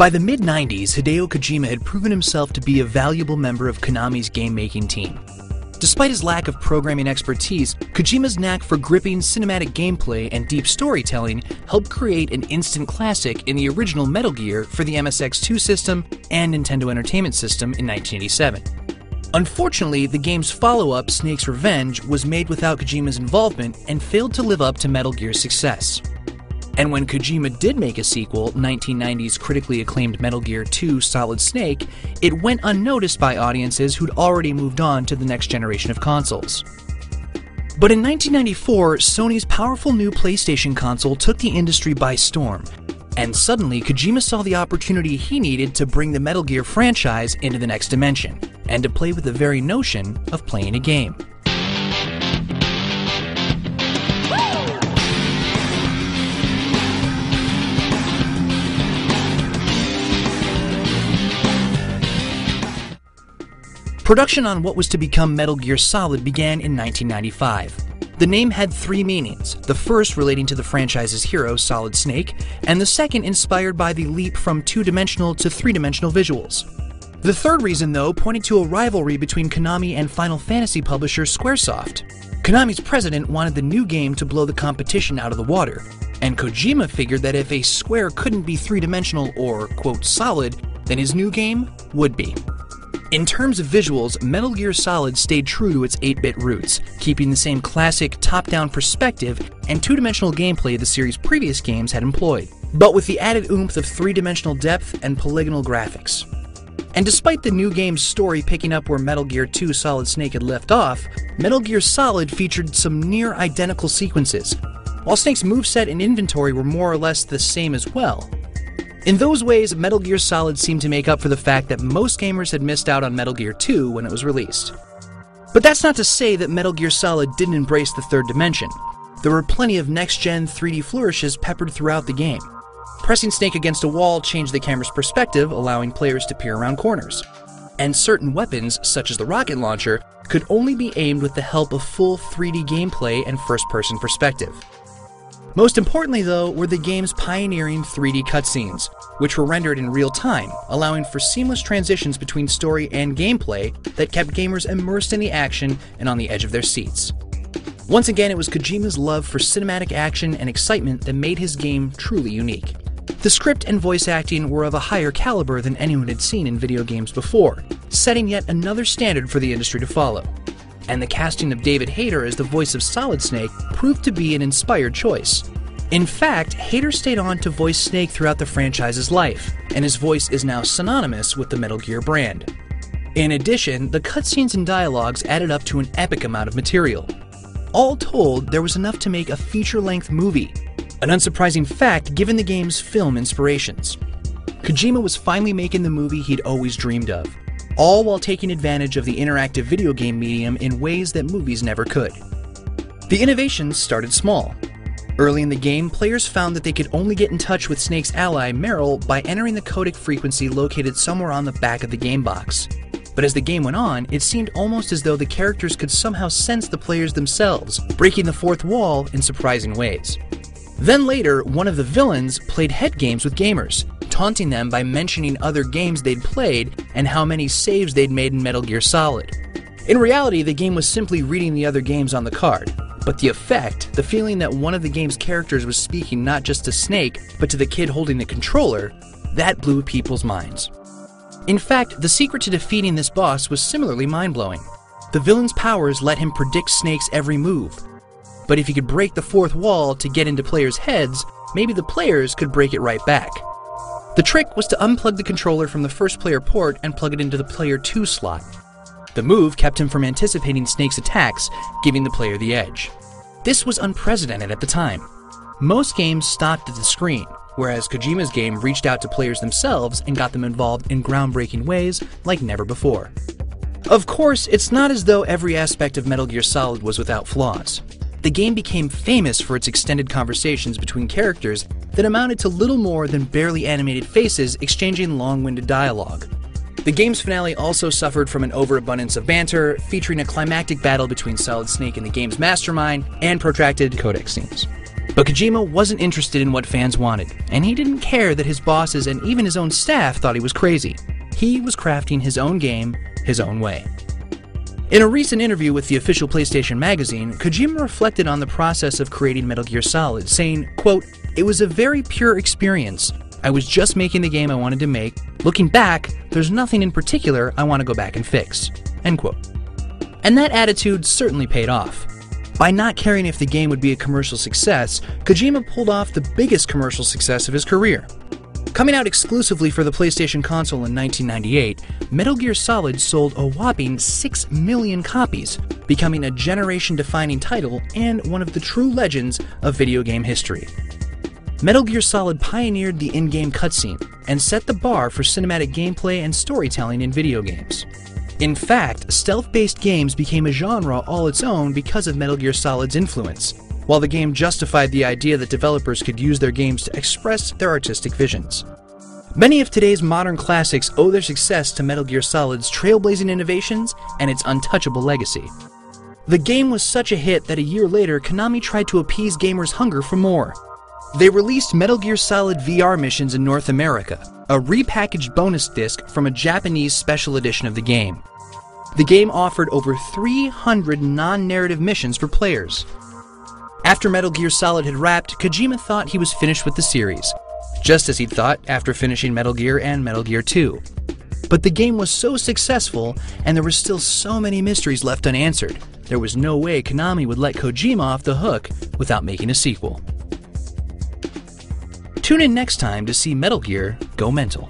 By the mid-90s, Hideo Kojima had proven himself to be a valuable member of Konami's game-making team. Despite his lack of programming expertise, Kojima's knack for gripping cinematic gameplay and deep storytelling helped create an instant classic in the original Metal Gear for the MSX2 system and Nintendo Entertainment System in 1987. Unfortunately, the game's follow-up, Snake's Revenge, was made without Kojima's involvement and failed to live up to Metal Gear's success. And when Kojima did make a sequel, 1990's critically acclaimed Metal Gear 2 Solid Snake, it went unnoticed by audiences who'd already moved on to the next generation of consoles. But in 1994, Sony's powerful new PlayStation console took the industry by storm, and suddenly Kojima saw the opportunity he needed to bring the Metal Gear franchise into the next dimension, and to play with the very notion of playing a game. Production on what was to become Metal Gear Solid began in 1995. The name had three meanings, the first relating to the franchise's hero, Solid Snake, and the second inspired by the leap from two-dimensional to three-dimensional visuals. The third reason, though, pointed to a rivalry between Konami and Final Fantasy publisher Squaresoft. Konami's president wanted the new game to blow the competition out of the water, and Kojima figured that if a Square couldn't be three-dimensional or, quote, solid, then his new game would be. In terms of visuals, Metal Gear Solid stayed true to its 8-bit roots, keeping the same classic top-down perspective and two-dimensional gameplay the series' previous games had employed, but with the added oomph of three-dimensional depth and polygonal graphics. And despite the new game's story picking up where Metal Gear 2 Solid Snake had left off, Metal Gear Solid featured some near-identical sequences, while Snake's moveset and inventory were more or less the same as well. In those ways, Metal Gear Solid seemed to make up for the fact that most gamers had missed out on Metal Gear 2 when it was released. But that's not to say that Metal Gear Solid didn't embrace the third dimension. There were plenty of next-gen 3D flourishes peppered throughout the game. Pressing Snake against a wall changed the camera's perspective, allowing players to peer around corners. And certain weapons, such as the rocket launcher, could only be aimed with the help of full 3D gameplay and first-person perspective. Most importantly, though, were the game's pioneering 3D cutscenes, which were rendered in real time, allowing for seamless transitions between story and gameplay that kept gamers immersed in the action and on the edge of their seats. Once again, it was Kojima's love for cinematic action and excitement that made his game truly unique. The script and voice acting were of a higher caliber than anyone had seen in video games before, setting yet another standard for the industry to follow. And the casting of David Hayter as the voice of Solid Snake proved to be an inspired choice. In fact, Hayter stayed on to voice Snake throughout the franchise's life, and his voice is now synonymous with the Metal Gear brand. In addition, the cutscenes and dialogues added up to an epic amount of material. All told, there was enough to make a feature-length movie, an unsurprising fact given the game's film inspirations. Kojima was finally making the movie he'd always dreamed of, all while taking advantage of the interactive video game medium in ways that movies never could. The innovations started small. Early in the game, players found that they could only get in touch with Snake's ally, Meryl, by entering the codec frequency located somewhere on the back of the game box. But as the game went on, it seemed almost as though the characters could somehow sense the players themselves, breaking the fourth wall in surprising ways. Then later, one of the villains played head games with gamers, taunting them by mentioning other games they'd played and how many saves they'd made in Metal Gear Solid. In reality, the game was simply reading the other games on the card, but the effect, the feeling that one of the game's characters was speaking not just to Snake, but to the kid holding the controller, that blew people's minds. In fact, the secret to defeating this boss was similarly mind-blowing. The villain's powers let him predict Snake's every move, but if he could break the fourth wall to get into players' heads, maybe the players could break it right back. The trick was to unplug the controller from the first player port and plug it into the player 2 slot. The move kept him from anticipating Snake's attacks, giving the player the edge. This was unprecedented at the time. Most games stopped at the screen, whereas Kojima's game reached out to players themselves and got them involved in groundbreaking ways like never before. Of course, it's not as though every aspect of Metal Gear Solid was without flaws. The game became famous for its extended conversations between characters that amounted to little more than barely animated faces exchanging long-winded dialogue. The game's finale also suffered from an overabundance of banter, featuring a climactic battle between Solid Snake and the game's mastermind, and protracted codec scenes. But Kojima wasn't interested in what fans wanted, and he didn't care that his bosses and even his own staff thought he was crazy. He was crafting his own game, his own way. In a recent interview with the official PlayStation magazine, Kojima reflected on the process of creating Metal Gear Solid, saying, quote, "It was a very pure experience. I was just making the game I wanted to make. Looking back, there's nothing in particular I want to go back and fix." End quote. And that attitude certainly paid off. By not caring if the game would be a commercial success, Kojima pulled off the biggest commercial success of his career. Coming out exclusively for the PlayStation console in 1998, Metal Gear Solid sold a whopping 6 million copies, becoming a generation-defining title and one of the true legends of video game history. Metal Gear Solid pioneered the in-game cutscene and set the bar for cinematic gameplay and storytelling in video games. In fact, stealth-based games became a genre all its own because of Metal Gear Solid's influence, while the game justified the idea that developers could use their games to express their artistic visions. Many of today's modern classics owe their success to Metal Gear Solid's trailblazing innovations and its untouchable legacy. The game was such a hit that a year later, Konami tried to appease gamers' hunger for more. They released Metal Gear Solid VR missions in North America, a repackaged bonus disc from a Japanese special edition of the game. The game offered over 300 non-narrative missions for players. After Metal Gear Solid had wrapped, Kojima thought he was finished with the series, just as he'd thought after finishing Metal Gear and Metal Gear 2. But the game was so successful, and there were still so many mysteries left unanswered, there was no way Konami would let Kojima off the hook without making a sequel. Tune in next time to see Metal Gear go mental.